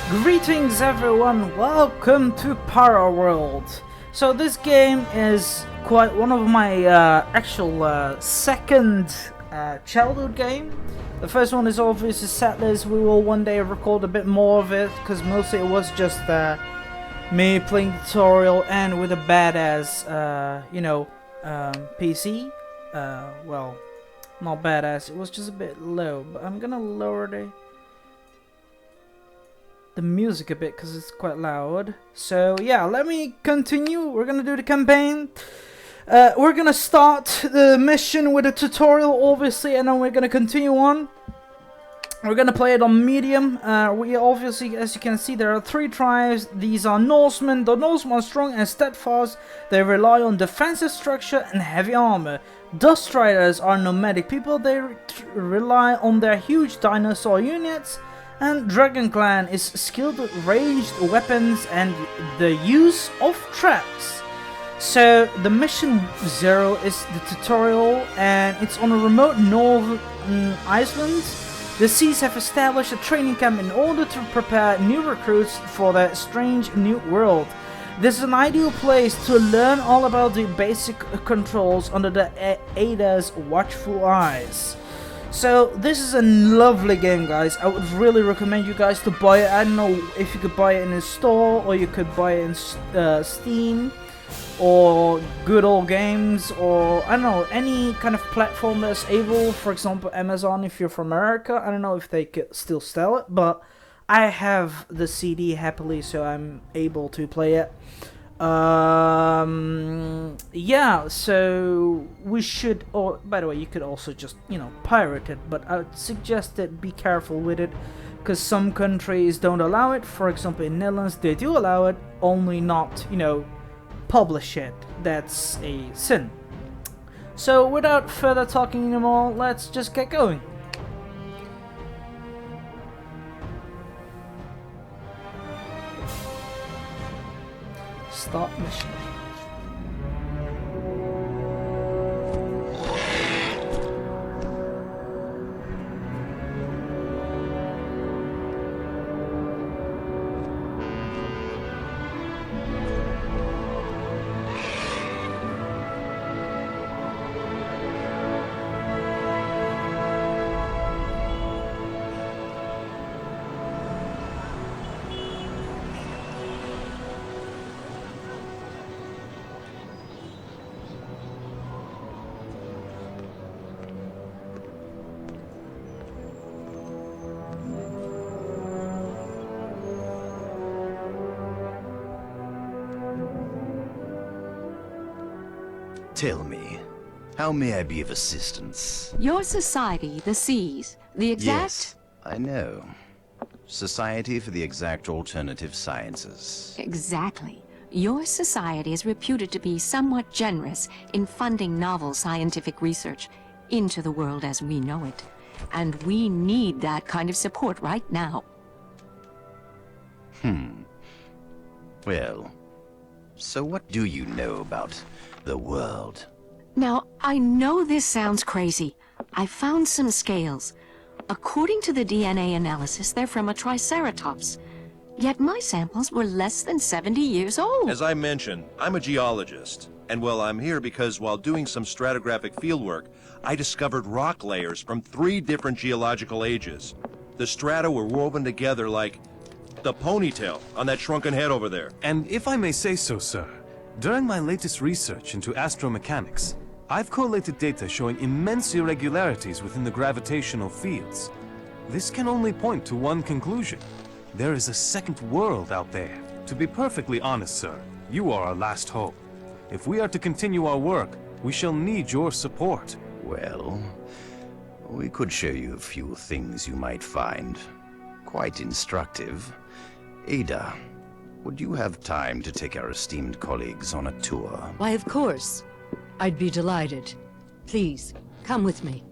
Greetings everyone, welcome to Paraworld. So this game is quite one of my actual second childhood game. The first one is obviously Settlers. We will one day record a bit more of it, because mostly it was just me playing the tutorial and with a badass, PC. Well, not badass, it was just a bit low, but I'm gonna lower the music a bit because it's quite loud. So yeah, let me continue. We're gonna do the campaign. We're gonna start the mission with a tutorial, obviously, and then we're gonna continue on. We're gonna play it on medium. We obviously, as you can see, there are three tribes. These are Norsemen. The Norsemen are strong and steadfast. They rely on defensive structure and heavy armor. Dust Riders are nomadic people. They rely on their huge dinosaur units. And Dragon Clan is skilled with ranged weapons and the use of traps. So the mission 0 is the tutorial, and it's on a remote northern Iceland. The Seas have established a training camp in order to prepare new recruits for their strange new world. This is an ideal place to learn all about the basic controls under the Ada's watchful eyes. So this is a lovely game, guys. I would really recommend you guys to buy it. I don't know if you could buy it in a store, or you could buy it in Steam or Good Old Games, or I don't know, any kind of platform that's able. For example, Amazon if you're from America. I don't know if they could still sell it, but I have the CD happily, so I'm able to play it. Yeah, so we should, or by the way, you could also just, pirate it, but I would suggest that be careful with it, because some countries don't allow it. For example, in Netherlands they do allow it, only not, publish it. That's a sin. So without further talking anymore, let's just get going. Start mission. Tell me, how may I be of assistance? Your society, the Seas, the exact... Yes, I know. Society for the Exact Alternative Sciences. Exactly. Your society is reputed to be somewhat generous in funding novel scientific research into the world as we know it. And we need that kind of support right now. Well, so what do you know about the world? Now, I know this sounds crazy. I found some scales. According to the DNA analysis, they're from a triceratops. Yet my samples were less than 70 years old. As I mentioned, I'm a geologist. And well, I'm here because while doing some stratigraphic fieldwork, I discovered rock layers from 3 different geological ages. The strata were woven together like the ponytail on that shrunken head over there. And if I may say so, sir, during my latest research into astromechanics, I've collated data showing immense irregularities within the gravitational fields. This can only point to one conclusion. There is a second world out there. To be perfectly honest, sir, you are our last hope. If we are to continue our work, we shall need your support. Well, we could show you a few things you might find quite instructive. Ada, would you have time to take our esteemed colleagues on a tour? Why, of course. I'd be delighted. Please, come with me.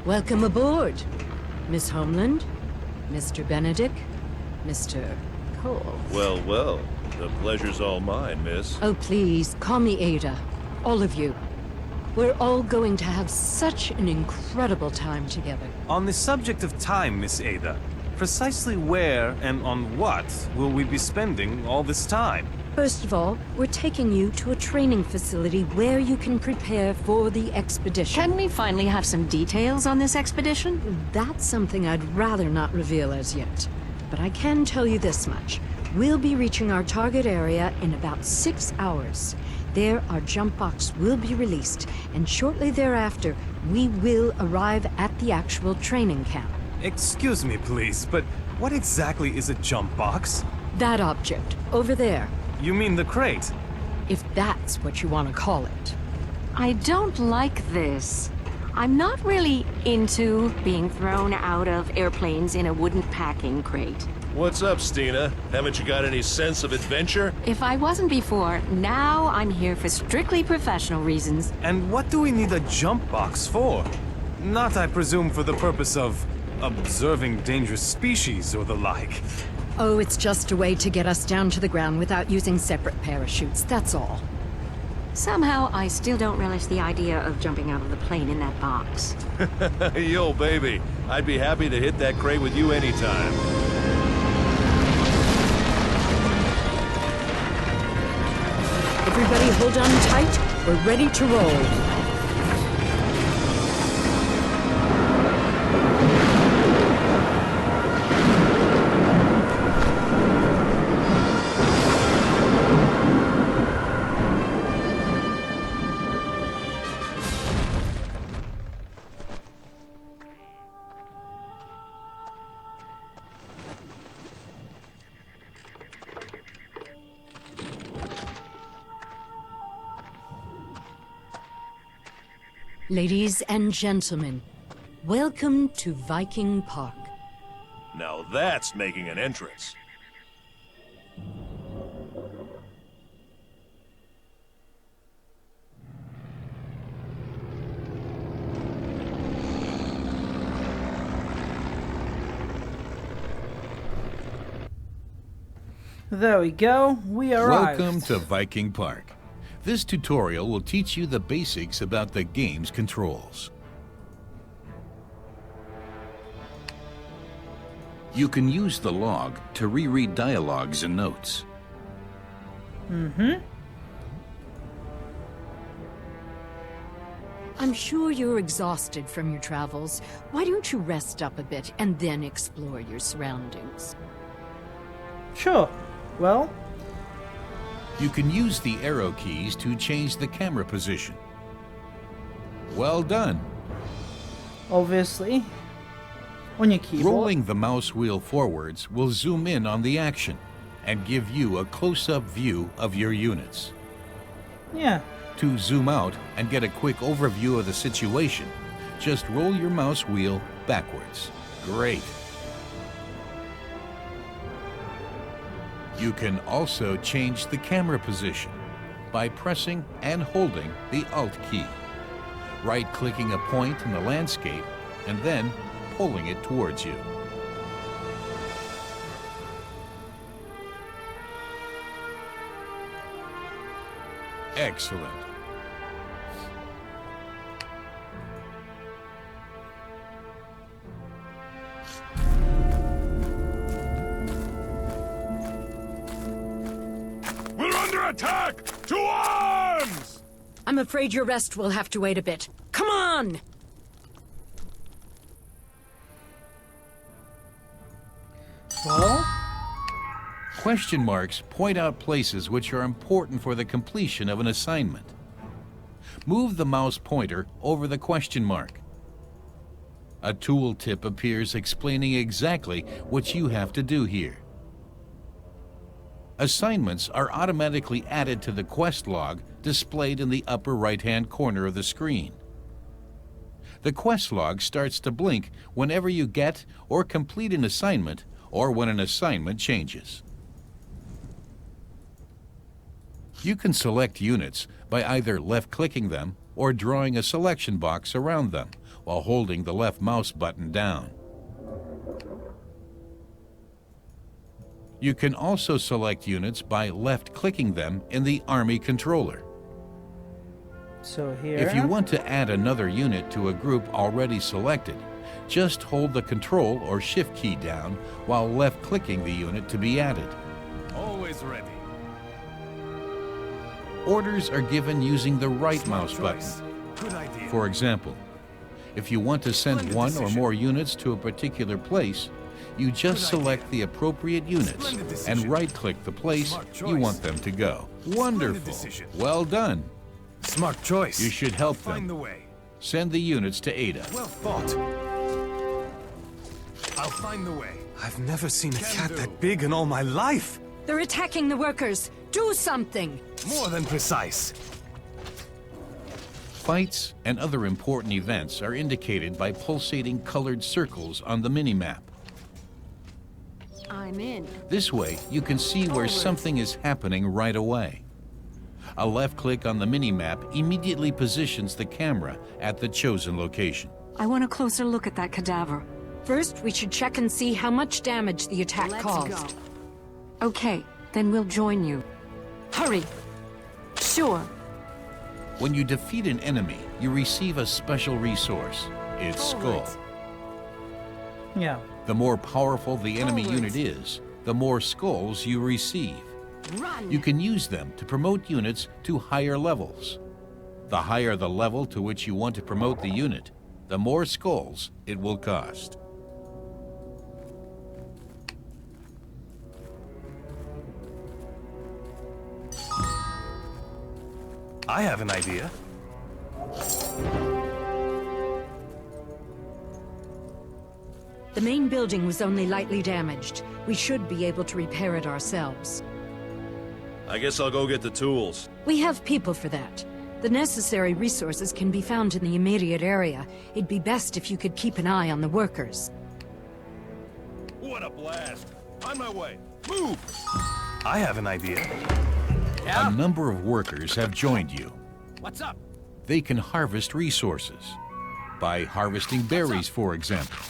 Welcome aboard, Miss Homeland, Mr. Benedict, Mr. Cole. Well, well. The pleasure's all mine, miss. Oh, please, call me Ada. All of you. We're all going to have such an incredible time together. On the subject of time, Miss Ada, precisely where and on what will we be spending all this time? First of all, we're taking you to a training facility where you can prepare for the expedition. Can we finally have some details on this expedition? That's something I'd rather not reveal as yet. But I can tell you this much. We'll be reaching our target area in about 6 hours. There, our jump box will be released, and shortly thereafter, we will arrive at the actual training camp. Excuse me, please, but what exactly is a jump box? That object, over there, You mean the crate? if that's what you want to call it. I don't like this. I'm not really into being thrown out of airplanes in a wooden packing crate. What's up, Stina? Haven't you got any sense of adventure? If I wasn't before, now I'm here for strictly professional reasons. And what do we need a jump box for? Not, I presume, for the purpose of observing dangerous species or the like. Oh, it's just a way to get us down to the ground without using separate parachutes, that's all. Somehow, I still don't relish the idea of jumping out of the plane in that box. Yo, baby. I'd be happy to hit that crate with you anytime. Everybody hold on tight, we're ready to roll. Ladies and gentlemen, welcome to Viking Park. Now that's making an entrance. There we go. We arrived. Welcome to Viking Park. This tutorial will teach you the basics about the game's controls. You can use the log to reread dialogues and notes. I'm sure you're exhausted from your travels. Why don't you rest up a bit and then explore your surroundings? Sure. Well, You can use the arrow keys to change the camera position. Well done! obviously, on your keyboard. Rolling the mouse wheel forwards will zoom in on the action and give you a close-up view of your units. Yeah. To zoom out and get a quick overview of the situation, just roll your mouse wheel backwards. Great! You can also change the camera position by pressing and holding the Alt key. Right-clicking a point in the landscape and then pulling it towards you. Excellent. We're under attack! To arms! I'm afraid your rest will have to wait a bit. Come on! Well, Question marks point out places which are important for the completion of an assignment. Move the mouse pointer over the question mark. A tooltip appears explaining exactly what you have to do here. Assignments are automatically added to the quest log displayed in the upper right-hand corner of the screen. The quest log starts to blink whenever you get or complete an assignment or when an assignment changes. You can select units by either left-clicking them or drawing a selection box around them, while holding the left mouse button down. You can also select units by left-clicking them in the Army controller. So here. If you want to add another unit to a group already selected, just hold the Control or Shift key down while left-clicking the unit to be added. Always ready. Orders are given using the right Smart mouse choice. button. Good idea. For example, if you want to send Splendid one or decision. more units to a particular place, you just Good select idea. the appropriate units Splendid and decision. right-click the place Smart you choice. want them to go. Wonderful. decision. Well done. Smart choice. You should help Find the them. way. Send the units to Ada. Well thought. I'll find the way. I've never seen a Can cat do. that big in all my life. They're attacking the workers. Do something! More than precise. Fights and other important events are indicated by pulsating colored circles on the minimap. I'm in. This way, you can see where something is happening right away. A left click on the minimap immediately positions the camera at the chosen location. I want a closer look at that cadaver. First, we should check and see how much damage the attack caused. Okay, then we'll join you. Hurry! Sure. When you defeat an enemy, you receive a special resource, its skull. Yeah. The more powerful the enemy unit is, the more skulls you receive. Run! You can use them to promote units to higher levels. The higher the level to which you want to promote the unit, the more skulls it will cost. I have an idea. The main building was only lightly damaged. We should be able to repair it ourselves. I guess I'll go get the tools. We have people for that. The necessary resources can be found in the immediate area. It'd be best if you could keep an eye on the workers. What a blast! On my way. Move! I have an idea. A number of workers have joined you. What's up? They can harvest resources by harvesting berries, for example.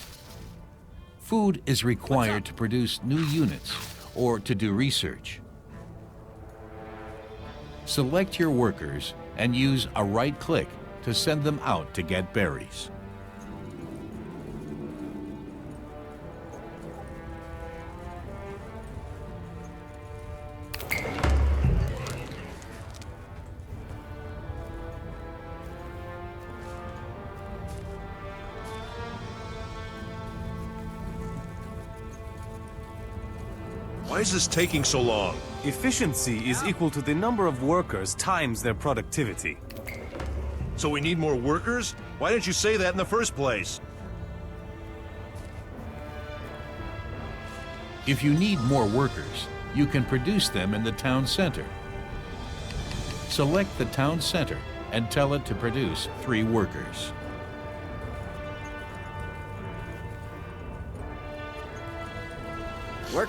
Food is required to produce new units or to do research. Select your workers and use a right click to send them out to get berries. Why is this taking so long? Efficiency is equal to the number of workers times their productivity. So we need more workers? Why didn't you say that in the first place? If you need more workers, you can produce them in the town center. Select the town center and tell it to produce 3 workers.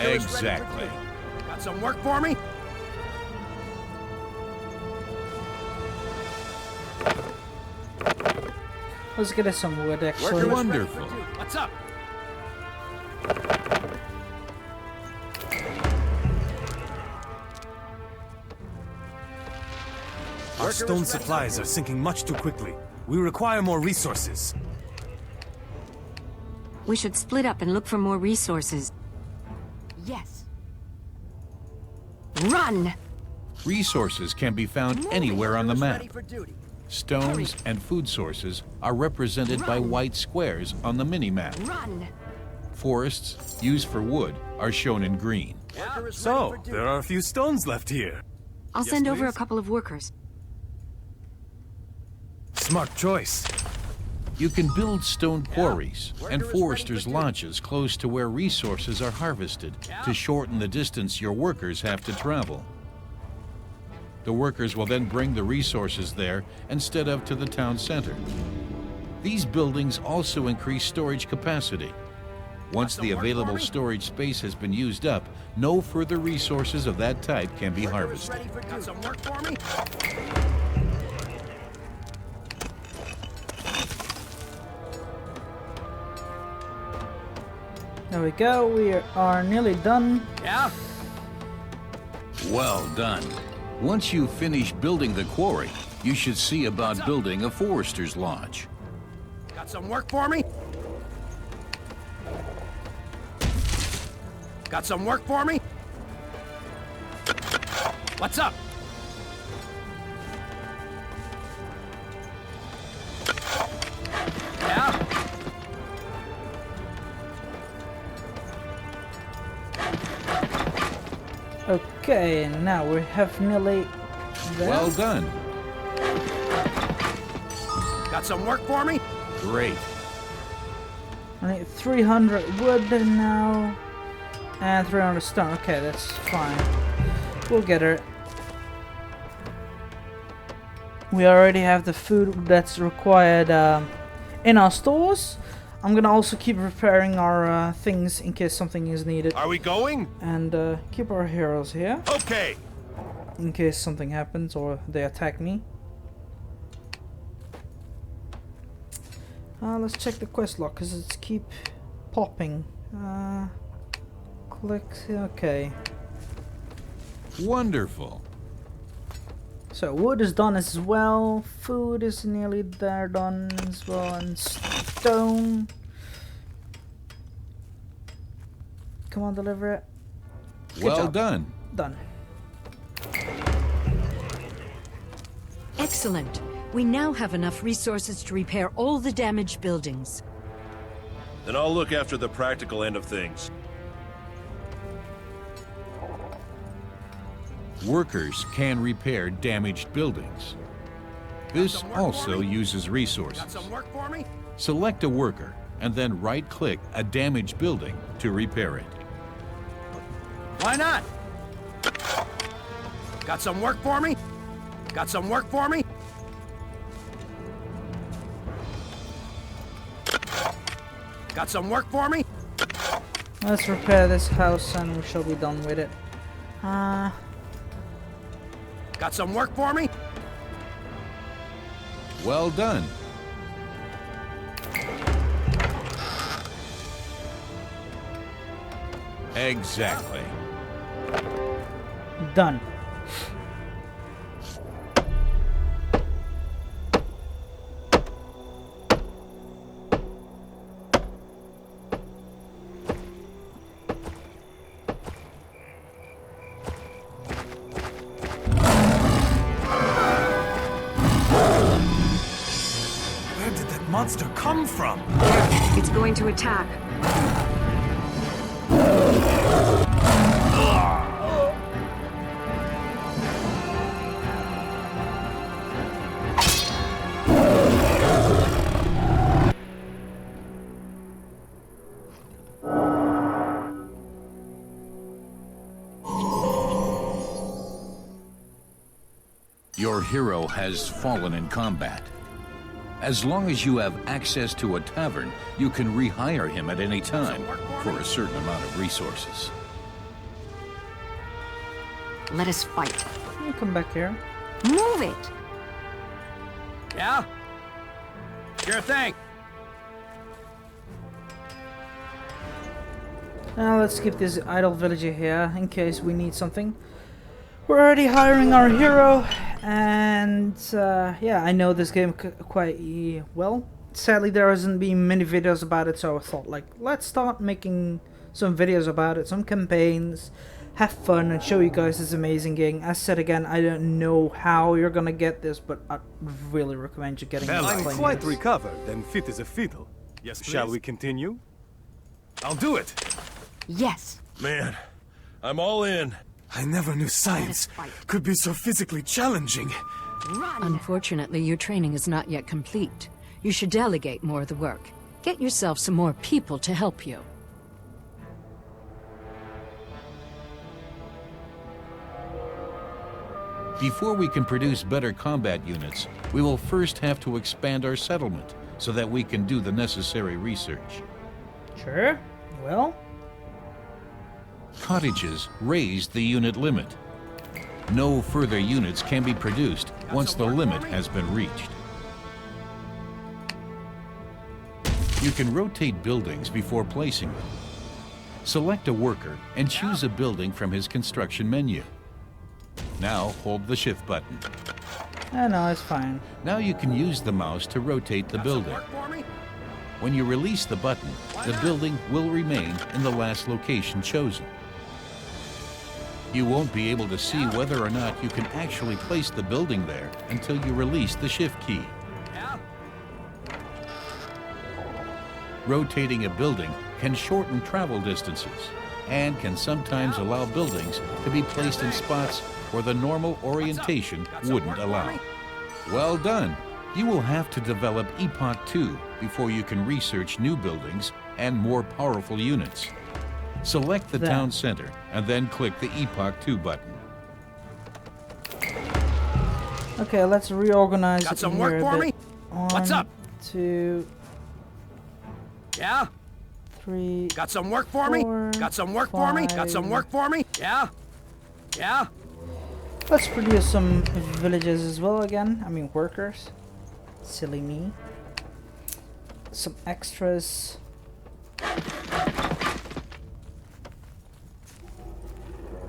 Exactly. Got some work for me? Let's get us some wood, actually. Wonderful. What's up? Our stone supplies are sinking much too quickly. We require more resources. We should split up and look for more resources. Yes. Run! Resources can be found anywhere on the map. Stones and food sources are represented by white squares on the mini-map. Run! Forests used for wood are shown in green. So, there are a few stones left here. I'll send over a couple of workers. Smart choice. You can build stone quarries and foresters' lodges close to where resources are harvested to shorten the distance your workers have to travel. The workers will then bring the resources there instead of to the town center. These buildings also increase storage capacity. Once the available storage space has been used up, no further resources of that type can be harvested. Got some work for me? There we go. We are nearly done. Yeah? Well done. Once you finish building the quarry, you should see about building a forester's lodge. Got some work for me? Got some work for me? What's up? Yeah? Okay, now we have nearly there. Well done. Got some work for me? Great. I need 300 wood now. And 300 stone. Okay, that's fine. We'll get her. We already have the food that's required in our stores. I'm gonna also keep repairing our things in case something is needed. Are we going? And keep our heroes here Okay. in case something happens or they attack me. Let's check the quest log because it's keep popping. Click. Okay. Wonderful. So wood is done as well. Food is nearly there, done as well, and stone. Come on, deliver it. Good Well job. done. Done. Excellent. We now have enough resources to repair all the damaged buildings. Then I'll look after the practical end of things. Workers can repair damaged buildings. This also uses Got resources. some work for me? Select a worker and then right-click a damaged building to repair it. Why not? Got some work for me? Got some work for me? Got some work for me? Let's repair this house and we shall be done with it. Got some work for me? Well done. Exactly. Done. Where did that monster come from? It's going to attack. Your hero has fallen in combat. As long as you have access to a tavern, you can rehire him at any time for a certain amount of resources. Let us fight. You come back here. Move it! Yeah? Sure thing. Now let's keep this idle villager here in case we need something. We're already hiring our hero, and yeah, I know this game quite well. Sadly, there hasn't been many videos about it, so I thought, like, let's start making some videos about it, some campaigns, have fun, and show you guys this amazing game. As said again, I don't know how you're gonna get this, but I really recommend you getting I'm playing quite this. recovered and fit as a fiddle. Yes, please. Shall we continue? I'll do it. Yes. Man, I'm all in. I never knew science fight. could be so physically challenging. Run! Unfortunately, your training is not yet complete. You should delegate more of the work. Get yourself some more people to help you. Before we can produce better combat units, we will first have to expand our settlement so that we can do the necessary research. Sure. Well, Cottages raised the unit limit. No further units can be produced once the limit has been reached. You can rotate buildings before placing them. Select a worker and choose a building from his construction menu. Now hold the shift button. No, it's fine. Now you can use the mouse to rotate the building. When you release the button, the building will remain in the last location chosen. You won't be able to see whether or not you can actually place the building there until you release the shift key. Rotating a building can shorten travel distances and can sometimes allow buildings to be placed in spots where the normal orientation wouldn't allow. Well done! You will have to develop Epoch 2 before you can research new buildings and more powerful units. Select the town center and then click the Epoch 2 button. Okay, let's reorganize Got it some here work a for bit. me? What's up? 2, Yeah? 3. Got some work for me? 4, Got some work for me? Got some 5. work for me? Yeah? Yeah? Let's produce some villages as well again. I mean workers. Silly me. Some extras.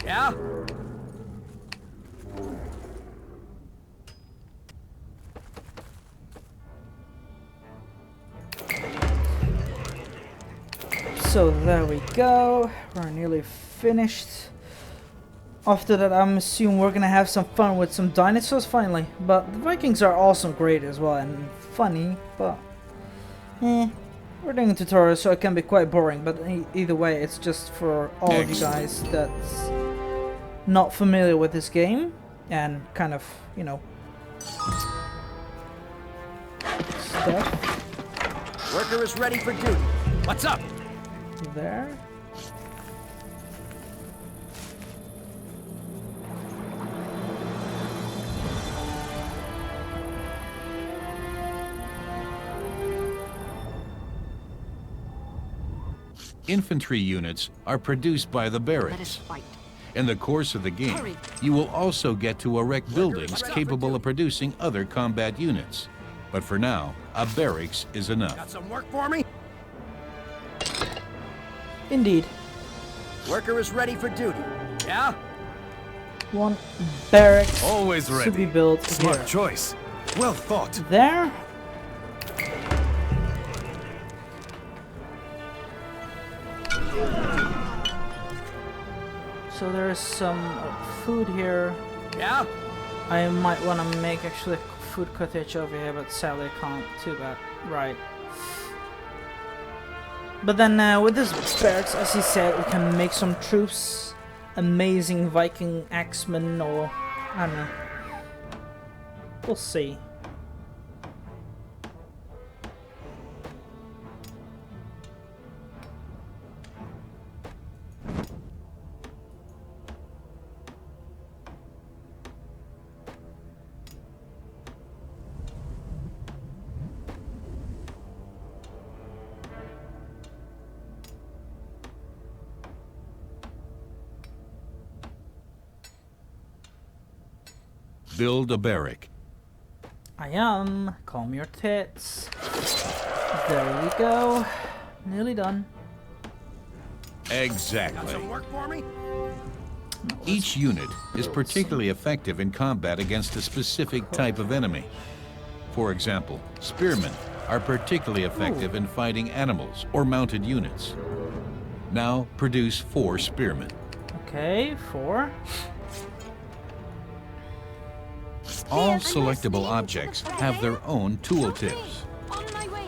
Yeah? So there we go. We're nearly finished. After that, I'm assuming we're gonna have some fun with some dinosaurs finally. But the Vikings are also great as well and funny, but we're doing a tutorial, so it can be quite boring. But either way, it's just for all of you guys that's not familiar with this game and kind of, you know, stuff. Worker is ready for duty. What's up? There. Infantry units are produced by the Let us barracks. fight. In the course of the game, you will also get to erect buildings capable of producing other combat units. But for now, a barracks is enough. Got some work for me? Indeed. Worker is ready for duty. Yeah? One barracks Always to ready. be built Smart here. choice. Well thought. There. So there's some food here. Yeah? I might want to make actually a food cottage over here, but sadly I can't. Too bad. Right. But then with this barracks, as he said, we can make some troops. Amazing Viking axemen, or I don't know. We'll see. Build a barrack. I am. Calm your tits. There we go. Nearly done. Got Exactly. some work for me? Each unit is particularly effective in combat against a specific type of enemy. For example, spearmen are particularly effective in fighting animals or mounted units. Now produce 4 spearmen. Okay, 4. All selectable objects have their own tooltips. On my way.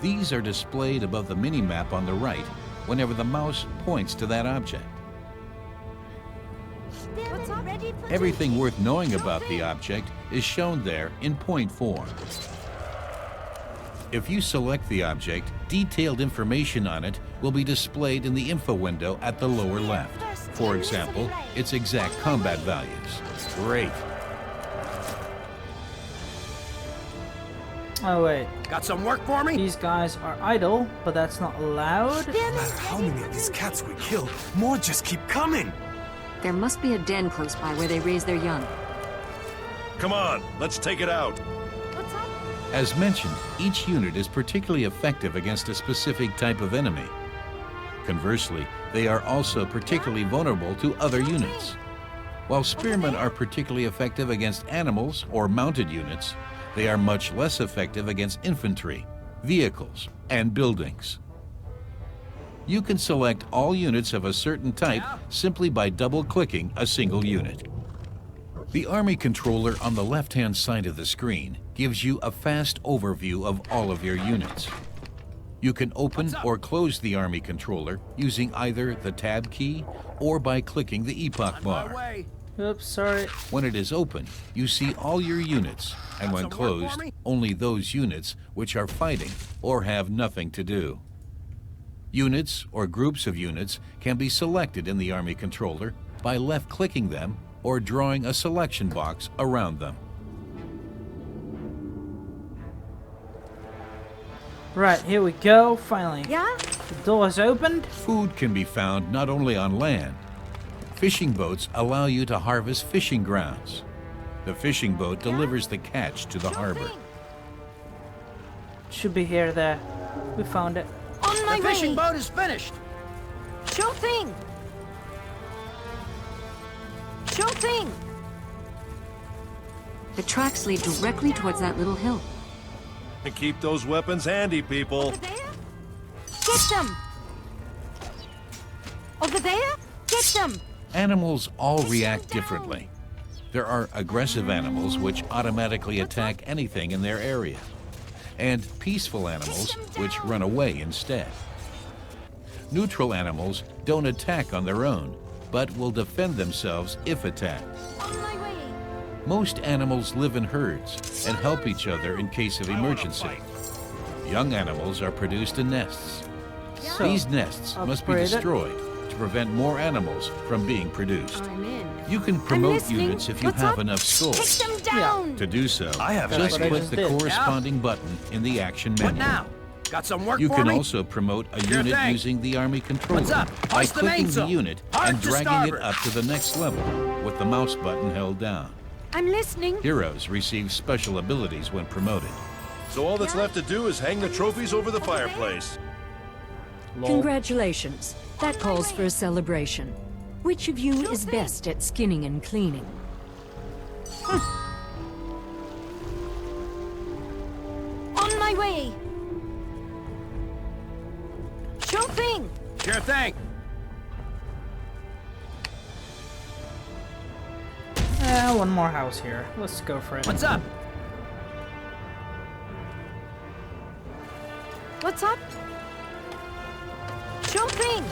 These are displayed above the mini-map on the right whenever the mouse points to that object. Everything worth knowing about the object is shown there in point form. If you select the object, detailed information on it will be displayed in the info window at the lower left. For example, its exact combat values. Great. Oh wait, Got some work for me? these guys are idle, but that's not allowed. No matter how many of these cats we kill, more just keep coming. There must be a den close by where they raise their young. Come on, let's take it out. As mentioned, each unit is particularly effective against a specific type of enemy. Conversely, they are also particularly vulnerable to other units. While spearmen are particularly effective against animals or mounted units, they are much less effective against infantry, vehicles, and buildings. You can select all units of a certain type simply by double-clicking a single unit. The Army controller on the left-hand side of the screen gives you a fast overview of all of your units. You can open or close the Army controller using either the Tab key or by clicking the epoch bar. Oops, sorry. When it is open, you see all your units, and when closed, only those units which are fighting or have nothing to do. Units or groups of units can be selected in the Army controller by left-clicking them or drawing a selection box around them. Right, here we go, finally. Yeah? The door's opened. Food can be found not only on land. Fishing boats allow you to harvest fishing grounds. The fishing boat delivers the catch to the harbor. Should be here, there. We found it. On my The way. fishing boat is finished. Sure thing. Sure thing. The tracks lead directly towards that little hill. And keep those weapons handy, people. Over there? Get them! Over there? Get them! Animals all react differently. There are aggressive animals which automatically attack anything in their area, and peaceful animals which run away instead. Neutral animals don't attack on their own, but will defend themselves if attacked. On my way. Most animals live in herds and help each other in case of emergency. Young animals are produced in nests. So, These nests must be upgrade it. destroyed to prevent more animals from being produced. I'm in. You can promote listening. units if you What's have up? enough Take scores. them down! To do so, I have just what I click just the did. corresponding button in the action What menu. now? Got some work You for can me? also promote a Sure unit thing. using the Army controller What's up? by Hoist the clicking the mainsail. unit Hard and to dragging starboard. it up to the next level with the mouse button held down. I'm listening. Heroes receive special abilities when promoted. So all that's left to do is hang the trophies over the fireplace. Congratulations. That calls for a celebration. Which of you is best at skinning and cleaning? On my way. Sure thing. Sure thing. One more house here. Let's go for it. What's up? What's up? Sure thing.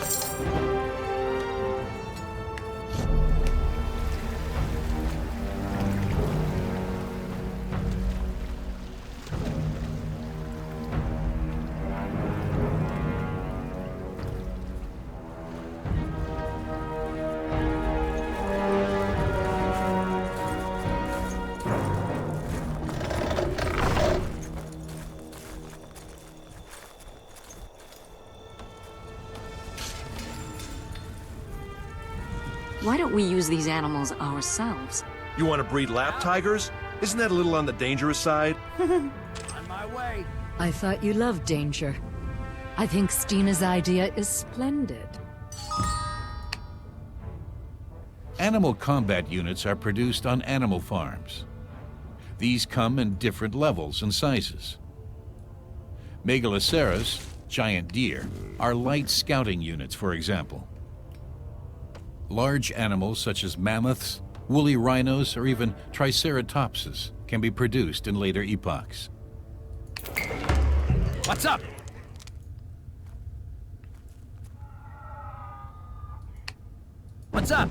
Why don't we use these animals ourselves? You want to breed lap tigers? Isn't that a little on the dangerous side? On my way. I thought you loved danger. I think Stina's idea is splendid. Animal combat units are produced on animal farms. These come in different levels and sizes. Megaloceros, giant deer, are light scouting units, for example. Large animals such as mammoths, woolly rhinos, or even triceratopses can be produced in later epochs. What's up? What's up?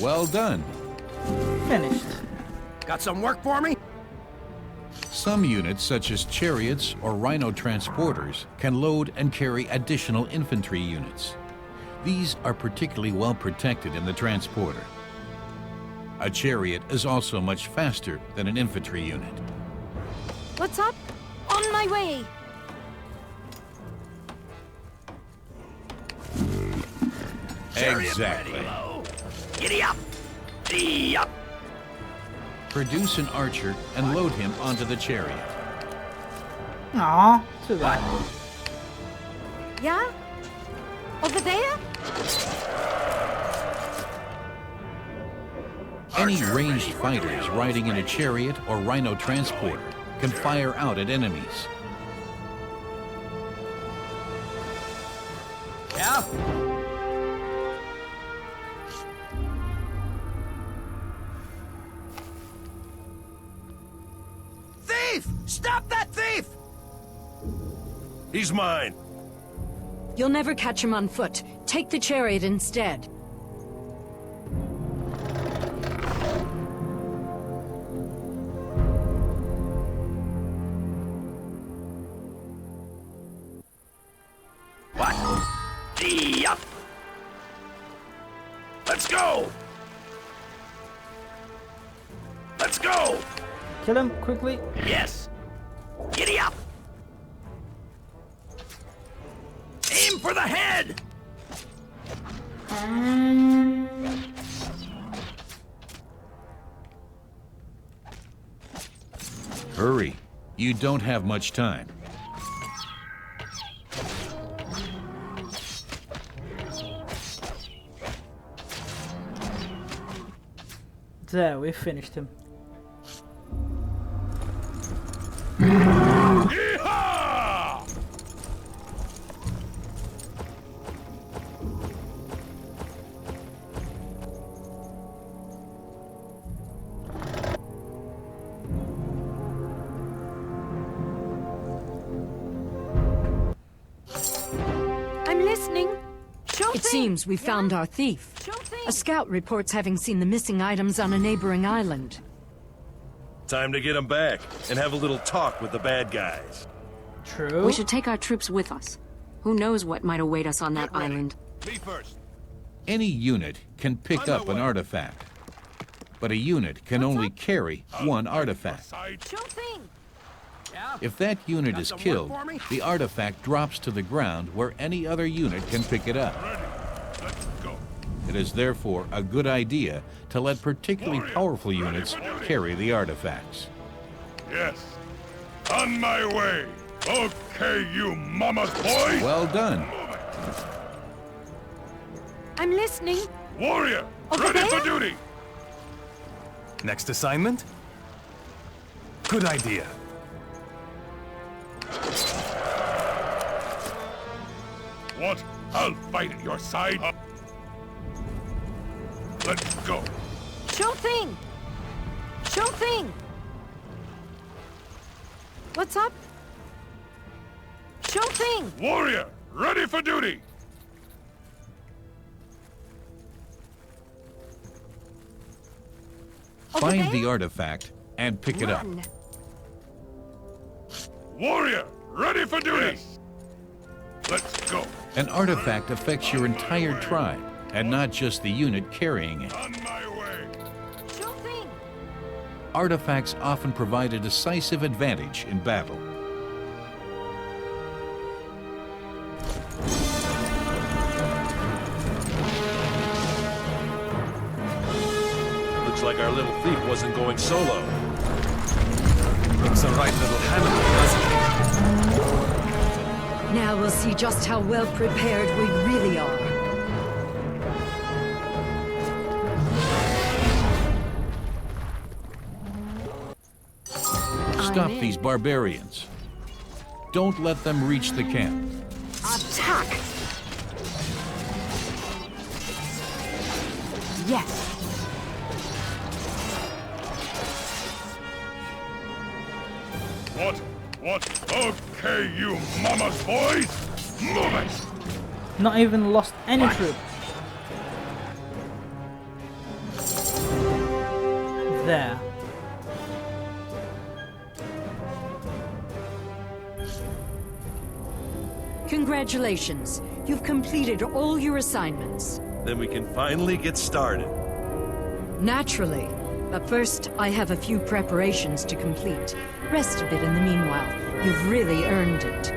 Well done! Finished. Got some work for me? Some units, such as chariots or rhino transporters, can load and carry additional infantry units. These are particularly well protected in the transporter. A chariot is also much faster than an infantry unit. What's up? On my way! Exactly. Giddy up! Giddy up! Produce an archer and load him onto the chariot. Aw, too bad. Yeah? Over there? Any ranged fighters riding in a chariot or rhino transporter can fire out at enemies. Yeah? Thief! Stop that thief! He's mine. You'll never catch him on foot. Take the chariot instead. What? Giddy up! Let's go! Let's go! Kill him quickly. Yes! Giddy up! Aim for the head! Hurry. You don't have much time. There, we finished him. Yeehaw! I'm listening. It seems we found our thief. A scout reports having seen the missing items on a neighboring island. Time to get him back and have a little talk with the bad guys. True. We should take our troops with us. Who knows what might await us on that island? Me first. Any unit can pick up an artifact, but a unit can only carry one artifact. Side. Sure thing. Yeah? If that unit is some work killed, for me? the artifact drops to the ground where any other unit can pick it up. Ready. Let's go. It is therefore a good idea to let particularly powerful units carry the artifacts. Yes. On my way. Okay, you mama's boy. Well done. I'm listening. Warrior, Over ready there? for duty. Next assignment? Good idea. What? I'll fight at your side. Let's go. Sure thing. Sure thing. What's up? Sure thing. Warrior, ready for duty. Over Find there? the artifact and pick it up. Run. Warrior, ready for duty. Let's go. An artifact affects your entire tribe, and not just the unit carrying it. On my way. Sure thing. Artifacts often provide a decisive advantage in battle. Looks like our little thief wasn't going solo. Looks a right little Hannibal, doesn't it? Now we'll see just how well prepared we really are. Stop these barbarians. Don't let them reach the camp. Attack! Yes. What? Okay, you mama's boys. Move it. Not even lost any troop. There. Congratulations. You've completed all your assignments. Then we can finally get started. Naturally. But first, I have a few preparations to complete. Rest a bit in the meanwhile. You've really earned it.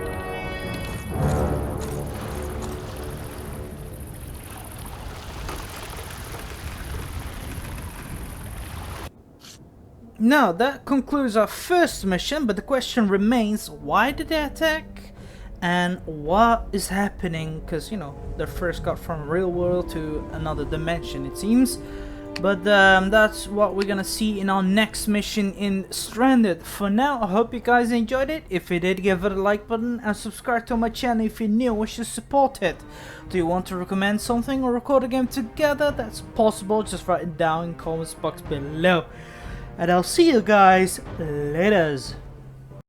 Now that concludes our first mission, but the question remains, why did they attack? And what is happening? Because, you know, they first got from real world to another dimension, it seems. But that's what we're gonna see in our next mission in Stranded. For now, I hope you guys enjoyed it. If you did, give it a like button and subscribe to my channel if you're new and wish to support it. Do you want to recommend something or record a game together? That's possible, just write it down in the comments box below. And I'll see you guys later.